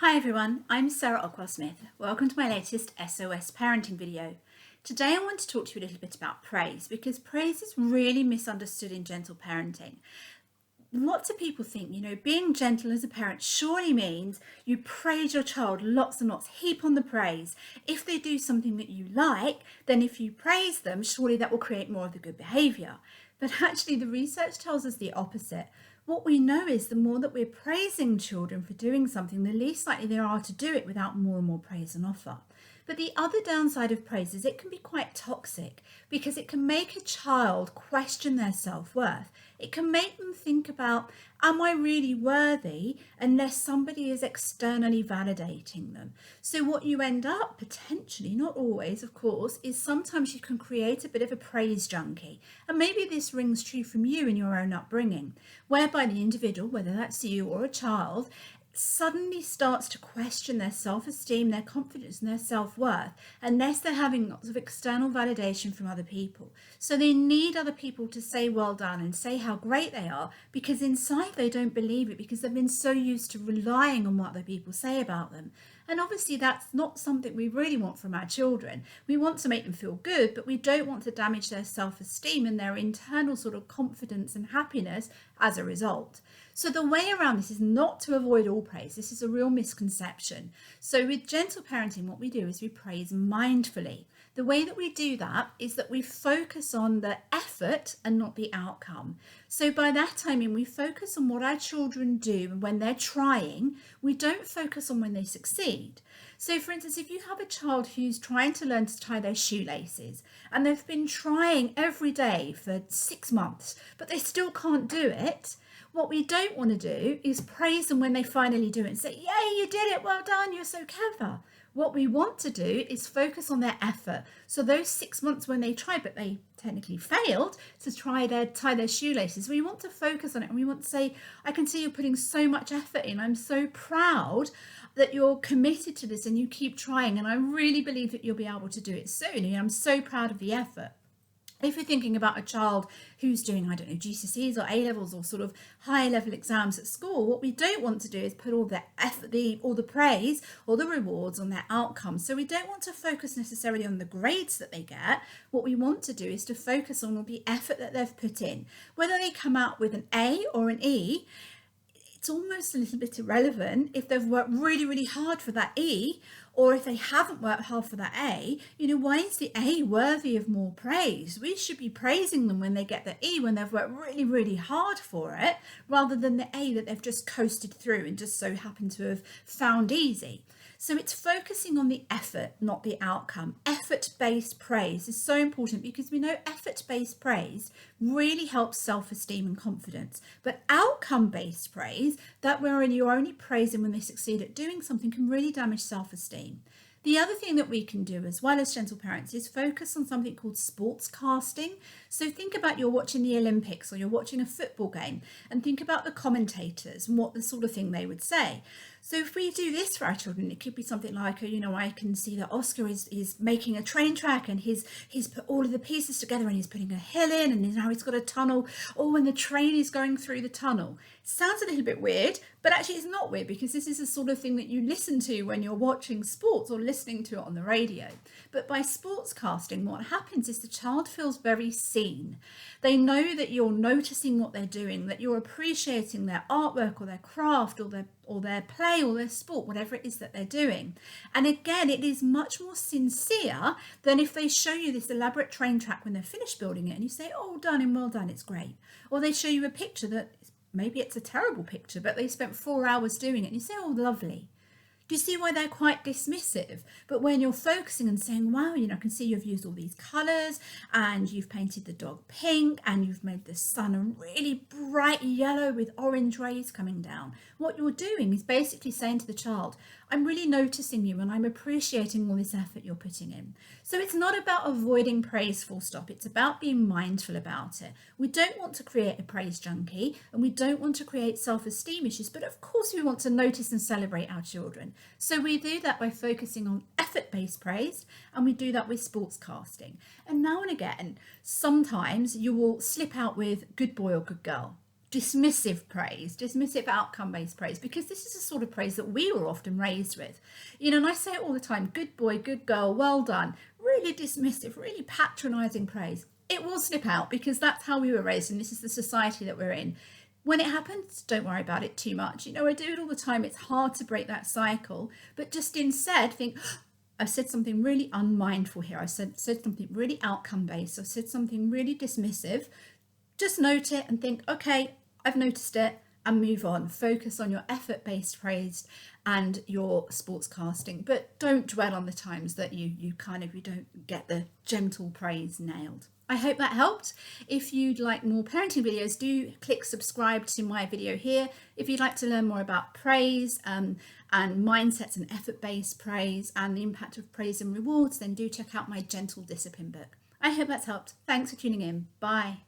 Hi everyone, I'm Sarah Ockwell-Smith. Welcome to my latest SOS parenting video. Today I want to talk to you a little bit about praise because praise is really misunderstood in gentle parenting. Lots of people think, being gentle as a parent surely means you praise your child lots and lots, heap on the praise. If they do something that you like, then if you praise them, surely that will create more of the good behaviour. But actually the research tells us the opposite. What we know is the more that we're praising children for doing something, the least likely they are to do it without more and more praise on offer. But the other downside of praise is it can be quite toxic because it can make a child question their self-worth. It can make them think about, am I really worthy unless somebody is externally validating them? So what you end up potentially, not always of course, is sometimes you can create a bit of a praise junkie. And maybe this rings true from you in your own upbringing, whereby the individual, whether that's you or a child, suddenly starts to question their self-esteem, their confidence and their self-worth unless they're having lots of external validation from other people. So they need other people to say well done and say how great they are, because inside they don't believe it because they've been so used to relying on what other people say about them. And obviously that's not something we really want from our children. We want to make them feel good, but we don't want to damage their self-esteem and their internal sort of confidence and happiness as a result. So the way around this is not to avoid all praise. This is a real misconception. So with gentle parenting, what we do is we praise mindfully. The way that we do that is that we focus on the effort and not the outcome. So by that I mean we focus on what our children do when they're trying. We don't focus on when they succeed. So for instance, if you have a child who's trying to learn to tie their shoelaces and they've been trying every day for 6 months, but they still can't do it, what we don't want to do is praise them when they finally do it and say, yay, you did it, well done, you're so clever. What we want to do is focus on their effort. So those 6 months when they tried, but they technically failed to tie their shoelaces, we want to focus on it and we want to say, I can see you're putting so much effort in. I'm so proud that you're committed to this and you keep trying. And I really believe that you'll be able to do it soon. And I'm so proud of the effort. If you're thinking about a child who's doing, I don't know, GCSEs or A-levels or sort of higher level exams at school, what we don't want to do is put all the effort, all the praise or the rewards on their outcomes. So we don't want to focus necessarily on the grades that they get. What we want to do is to focus on all the effort that they've put in. Whether they come out with an A or an E, it's almost a little bit irrelevant if they've worked really, really hard for that E, or if they haven't worked hard for that A. Why is the A worthy of more praise? We should be praising them when they get the E, when they've worked really, really hard for it, rather than the A that they've just coasted through and just so happened to have found easy. So it's focusing on the effort, not the outcome. Effort-based praise is so important because we know effort-based praise really helps self-esteem and confidence. But outcome-based praise, that wherein you're only praising when they succeed at doing something, can really damage self-esteem. The other thing that we can do as well as gentle parents is focus on something called sports casting. So think about you're watching the Olympics or you're watching a football game and think about the commentators and what the sort of thing they would say. So if we do this for our children, it could be something like, I can see that Oscar is making a train track and he's put all of the pieces together and he's putting a hill in and now he's got a tunnel, or when the train is going through the tunnel. It sounds a little bit weird, but actually it's not weird because this is the sort of thing that you listen to when you're watching sports or listening to it on the radio. But by sports casting, what happens is the child feels very seen. They know that you're noticing what they're doing, that you're appreciating their artwork or their craft or their play or their sport, whatever it is that they're doing. And again, it is much more sincere than if they show you this elaborate train track when they're finished building it and you say, oh, done and well done, it's great. Or they show you a picture that maybe it's a terrible picture, but they spent 4 hours doing it and you say, oh, lovely. Do you see why they're quite dismissive? But when you're focusing and saying, wow, I can see you've used all these colours and you've painted the dog pink and you've made the sun a really bright yellow with orange rays coming down. What you're doing is basically saying to the child, I'm really noticing you and I'm appreciating all this effort you're putting in. So it's not about avoiding praise full stop. It's about being mindful about it. We don't want to create a praise junkie and we don't want to create self-esteem issues, but of course we want to notice and celebrate our children. So we do that by focusing on effort-based praise and we do that with sports casting. And now and again, sometimes you will slip out with good boy or good girl. dismissive praise, dismissive outcome-based praise, because this is the sort of praise that we were often raised with. You know, and I say it all the time, good boy, good girl, well done. Really dismissive, really patronizing praise. It will slip out because that's how we were raised, and this is the society that we're in. When it happens, don't worry about it too much. You know, I do it all the time. It's hard to break that cycle, but just instead think, I've said something really unmindful here. I said something really outcome-based. I've said something really dismissive. Just note it and think, okay, I've noticed it, and move on. Focus on your effort-based praise and your sportscasting, but don't dwell on the times that you don't get the gentle praise nailed. I hope that helped. If you'd like more parenting videos, do click subscribe to my video here. If you'd like to learn more about praise and mindsets and effort-based praise and the impact of praise and rewards, then do check out my Gentle Discipline book. I hope that's helped. Thanks for tuning in. Bye.